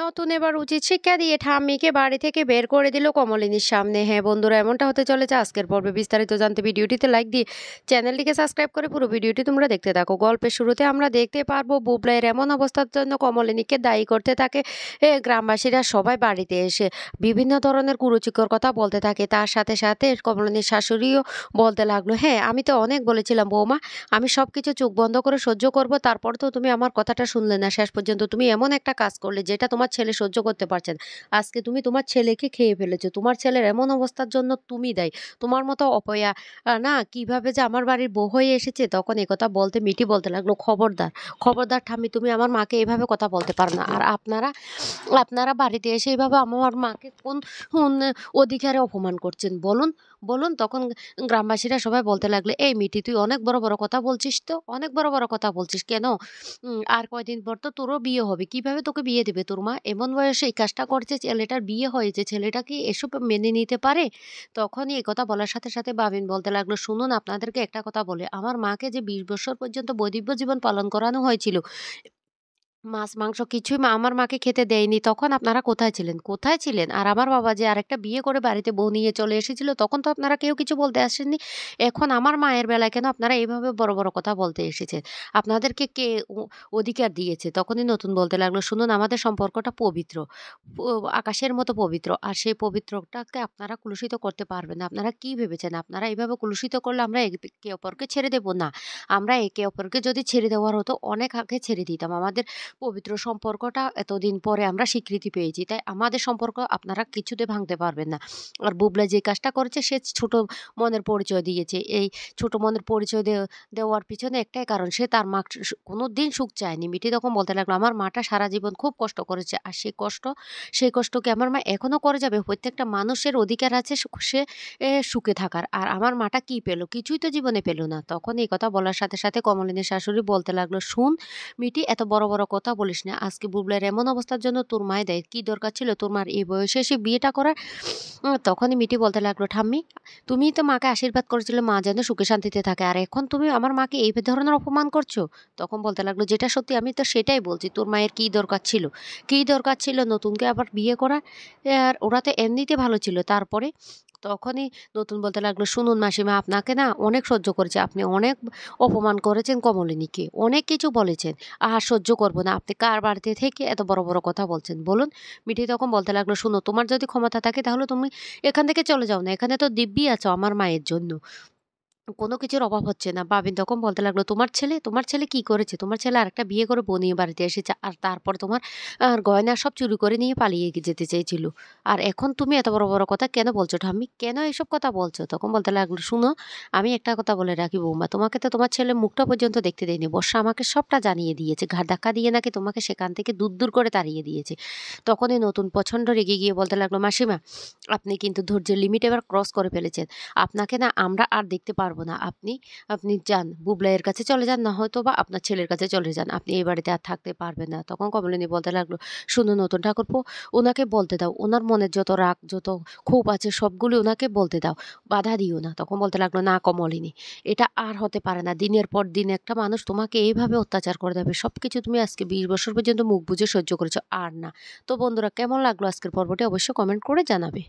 নতুন এবার উচিত শিক্ষা দিয়ে ঠাম্মিকে বাড়ি থেকে বের করে দিল কমলিনীর সামনে। হ্যাঁ বন্ধুরা, এমনটা হতে চলেছে আজকের পর্বে। বিস্তারিত জানতে ভিডিওটিতে লাইক দিয়ে চ্যানেলটিকে সাবস্ক্রাইব করে পুরো ভিডিওটি তোমরা দেখতে থাকো। গল্পের শুরুতে আমরা দেখতে পারবো বুবলাইয়ের এমন অবস্থার জন্য কমলিনীকে দায়ী করতে থাকে গ্রামবাসীরা সবাই বাড়িতে এসে বিভিন্ন ধরনের কুরুচিকর কথা বলতে থাকে। তার সাথে সাথে কমলিনীর শাশুড়িও বলতে লাগলো, হ্যাঁ আমি তো অনেক বলেছিলাম বৌমা, আমি সব কিছু চোখ বন্ধ করে সহ্য করব, তারপর তো তুমি আমার কথাটা শুনলে না। শেষ পর্যন্ত তুমি এমন একটা কাজ করলে যেটা তোমার ছেলে সহ্য করতে পারছে না। আজকে তুমি তোমার ছেলেকে খেয়ে ফেলেছো। তোমার ছেলের এমন অবস্থার জন্য তুমি দায়ী। তোমার মতো অপয়া না কিভাবে যে আমার বাড়ির বউ হয়ে এসেছে। তখন একথা বলতে মিটি বলতে লাগলো, খবরদার, খবরদার ঠাম্মি, তুমি আমার মাকে এভাবে কথা বলতে পারো না। আর আপনারা আপনারা বাড়িতে এসে এভাবে আমার মাকে কোন কোন অধিকারে অপমান করছেন বলুন, বলুন। তখন গ্রামবাসীরা সবাই বলতে লাগলো, এই মিটি, তুই অনেক বড় বড় কথা বলছিস, তো অনেক বড় বড় কথা বলছিস কেন? আর কয়দিন পর তো তোরও বিয়ে হবে, কিভাবে তোকে বিয়ে দেবে তোর মা? এমন বয়সে এই কাজটা করছে, ছেলেটার বিয়ে হয়েছে, ছেলেটা কি এসব মেনে নিতে পারে? তখনই এই কথা বলার সাথে সাথে বাবিন বলতে লাগলো, শুনুন আপনাদেরকে একটা কথা বলে, আমার মাকে যে 20 বছর পর্যন্ত বৈদিব্য জীবন পালন করানো হয়েছিল, মাছ, মাংস কিছুই আমার মাকে খেতে দেয়নি। তখন আপনারা কোথায় ছিলেন? কোথায় ছিলেন? আর আমার বাবা যে আরেকটা বিয়ে করে বাড়িতে বউ নিয়ে চলে এসেছিল, তখন তো আপনারা কেউ কিছু বলতে আসেননি। এখন আমার মায়ের বেলায় কেন আপনারা এইভাবে বড়, বড় কথা বলতে এসেছেন? আপনাদেরকে কে অধিকার দিয়েছে? তখনই নতুন বলতে লাগলো, শুনুন আমাদের সম্পর্কটা পবিত্র। প আকাশের মতো পবিত্র। আর সেই পবিত্রটাকে আপনারা কলুষিত করতে পারবেন না। আপনারা কি ভেবেছেন? আপনারা এভাবে কলুষিত করলে আমরা একে অপরকে ছেড়ে দেব না। আমরা একে অপরকে যদি ছেড়ে দেওয়ার হতো অনেক আগে ছেড়ে দিতাম। আমাদের পবিত্র সম্পর্কটা এতদিন পরে আমরা স্বীকৃতি পেয়েছি। তাই আমাদের সম্পর্ক আপনারা কিছুতে ভাঙতে পারবেন না। আর বুবলা যে কাজটা করেছে সে ছোট মনের পরিচয় দিয়েছে। এই ছোট মনের পরিচয় দেওয়ার পিছনে একটাই কারণ, সে তার মা কোনোদিন সুখ চায়নি। মিটি তখন বলতে লাগলো, আমার মাটা সারা জীবন খুব কষ্ট করেছে। আর সেই কষ্ট কি আমার মা এখনো করে যাবে? প্রত্যেকটা মানুষের অধিকার আছে সে সুখে থাকার। আর আমার মাটা কি পেল? কিছুই তো জীবনে পেল না। তখন এই কথা বলার সাথে সাথে কমলিনীর শাশুড়ি বলতে লাগলো, শুন মিটি, এত বড় বড় কথা বলিস না। আজকে বুবলার এমন অবস্থার জন্য তোর মায় দায়ী। কি দরকার ছিল তোর মার এই বয়সে এসে বিয়েটা করার? তখনই মিটি বলতে লাগলো, ঠাম্মি, তুমিই তো মাকে আশীর্বাদ করেছিলে মা যেন সুখে শান্তিতে থাকে। আর এখন তুমি আমার মাকে এই ধরনের অপমান করছো? তখন বলতে লাগলো, যেটা সত্যি আমি তো সেটাই বলছি। তোর মায়ের কি দরকার ছিল? কি দরকার ছিল নতুনকে আবার বিয়ে করার? আর ওরা তো এমনিতে ভালো ছিল। তারপরে তখনই নতুন বলতে লাগলো, শুনুন মাসিমা, আপনাকে না অনেক সহ্য করেছে। আপনি অনেক অপমান করেছেন কমলিনীকে। অনেক কিছু বলেছেন। আর সহ্য করব না। আপনি কার বাড়িতে থেকে এত বড়, বড় কথা বলছেন বলুন? মিঠি তখন বলতে লাগলো, শোনো, তোমার যদি ক্ষমতা থাকে তাহলে তুমি এখান থেকে চলে যাও না। এখানে তো দিব্যি আছো আমার মায়ের জন্য। কোনো কিছুর অভাব হচ্ছে না। বাবিন তখন বলতে লাগলো, তোমার ছেলে কি করেছে? তোমার ছেলে আরেকটা বিয়ে করে বউ নিয়ে বাড়িতে এসেছে। আর তারপর তোমার গয়না সব চুরি করে নিয়ে পালিয়ে যেতে চেয়েছিল। আর এখন তুমি এত বড়, বড় কথা কেন বলছো ঠাম্মি? কেন এসব কথা বলছো? তখন বলতে লাগলো, শুনো, আমি একটা কথা বলে রাখি বৌমা, তোমাকে তো তোমার ছেলে মুখটা পর্যন্ত দেখতে দেয়নি। বর্ষা আমাকে সবটা জানিয়ে দিয়েছে। ঘাড় ধাক্কা দিয়ে নাকি তোমাকে সেখান থেকে দূর, দূর করে তাড়িয়ে দিয়েছে। তখনই নতুন প্রচণ্ড রেগে গিয়ে বলতে লাগলো, মাসিমা, আপনি কিন্তু ধৈর্যের লিমিট এবার ক্রস করে ফেলেছেন। আপনাকে না আমরা আর দেখতে পারবো না। আপনি আপনি যান, বুবলাইয়ের কাছে চলে যান, না হয়তো বা আপনার ছেলের কাছে চলে যান। আপনি এই বাড়িতে আর থাকতে পারবেন না। তখন কমলিনী বলতে লাগলো, শুনুন নতুন ঠাকুরপো, ওনাকে বলতে দাও। ওনার মনের যত রাগ, যত ক্ষোভ আছে সবগুলি ওনাকে বলতে দাও। বাধা দিও না। তখন বলতে লাগলো, না কমলিনী, এটা আর হতে পারে না। দিনের পর দিন একটা মানুষ তোমাকে এইভাবে অত্যাচার করে দেবে। সবকিছু তুমি আজকে 20 বছর পর্যন্ত মুখ বুজে সহ্য করেছো, আর না। তো বন্ধুরা, কেমন লাগলো আজকের পর্বটি অবশ্যই কমেন্ট করে জানাবে।